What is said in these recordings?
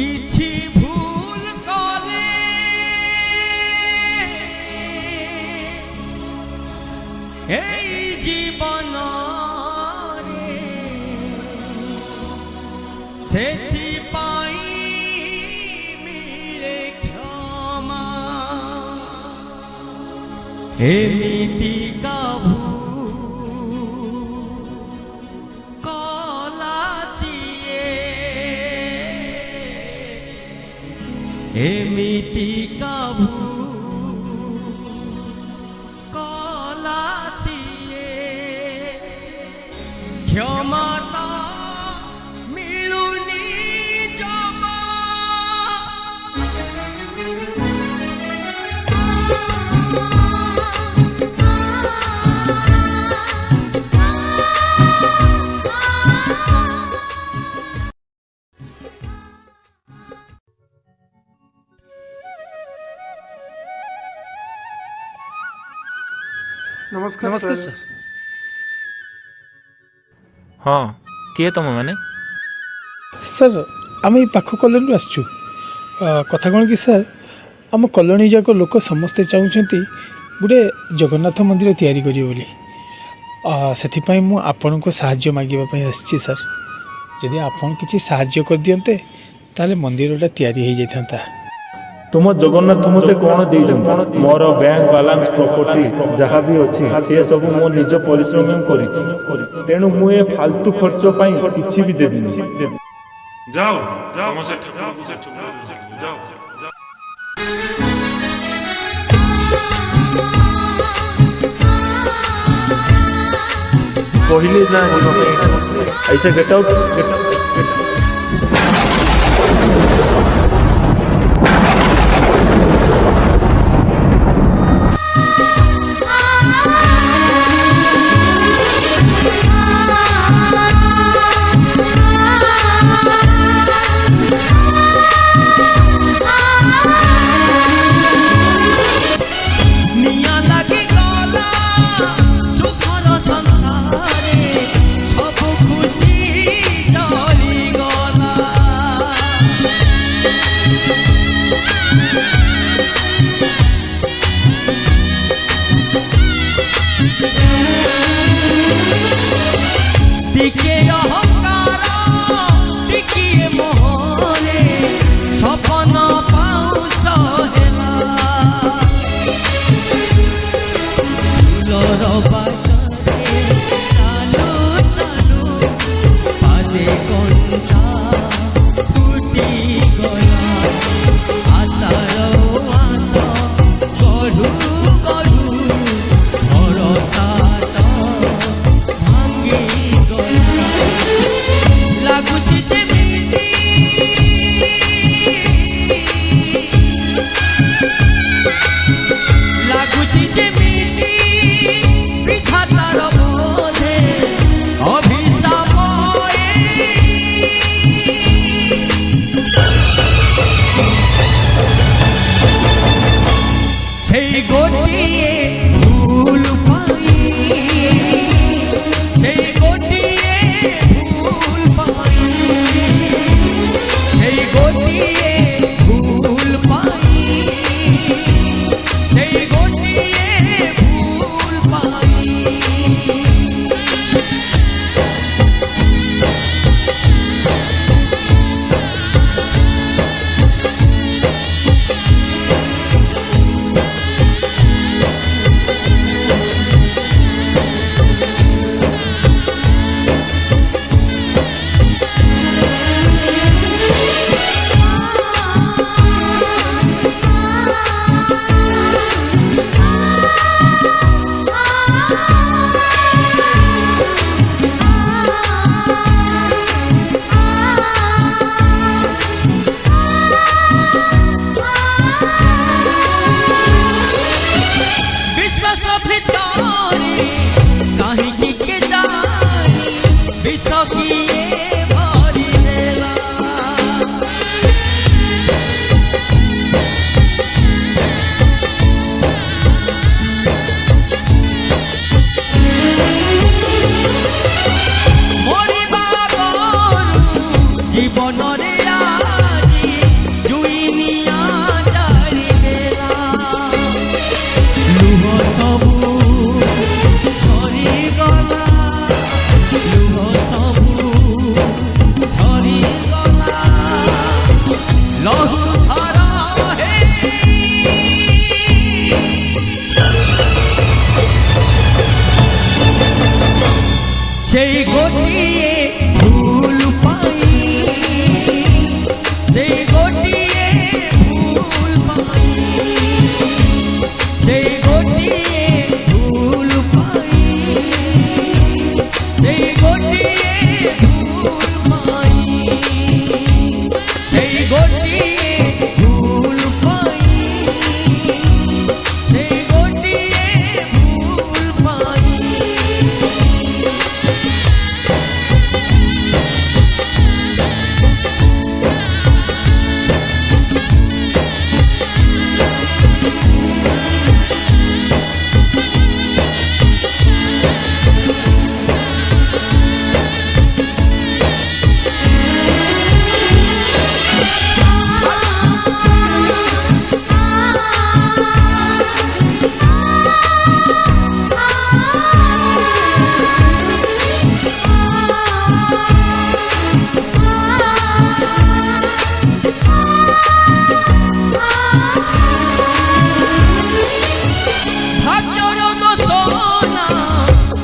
किछि भूल कले एई जीवन रे सेथि पाई मिले क्षमा एमिति का एमिति का कलासिए क्षमता मिलुनी जमा नमस्कार नमस्कार सर। सर। हाँ किए तुम मैंने सर आम ये पाख कलोनी आसचु कथा कौन कि सर आम कलोनी जाक लोक समस्ते चाहते गोटे जगन्नाथ मंदिर तैयारी करिए बोली से मु आपण को साहाय्य मागिबा आसी सर जदि आपण किसी साहाय्य कर दियंते ताले मंदिरटा तैयारी हो जाता। तुम जगन्नाथ मते कौन देइछन मोर बैंक बैलेंस प्रॉपर्टी जहाँ भी अच्छी से सब मो निज परिश्रम करिछि तेणु मु ए फालतू खर्च पई किछि भी देबिनी। जाओ जाओ से जाओ पहिले ना ऐसे गेट आउट निया लगी गला सुखर संसारे सब खुशी লহু ধারা হে সেই গোটিয়ে ভুল পাই সেই গোটিয়ে ভুল পাই সেই গোটিয়ে ভুল পাই সেই গোটিয়ে ভুল পাই সেই গোটিয়ে ভুল পাই সেই গোটিয়ে ভুল পাই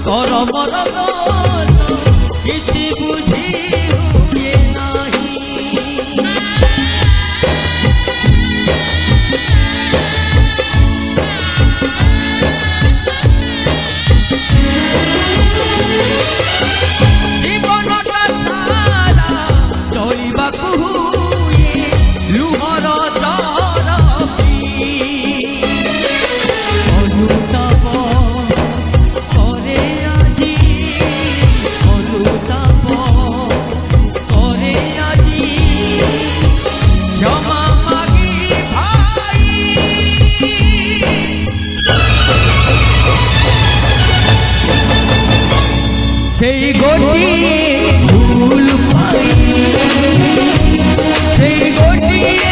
করমর দোষ কিছু বুঝি হুয়ে নাহি জীবনটা সারা চলিବାକୁ ହୁଏ ଲୁହର ଚରପି ଅନୁତାପ সেই গোটিয়ে ভুল পাই সেই গোটিয়ে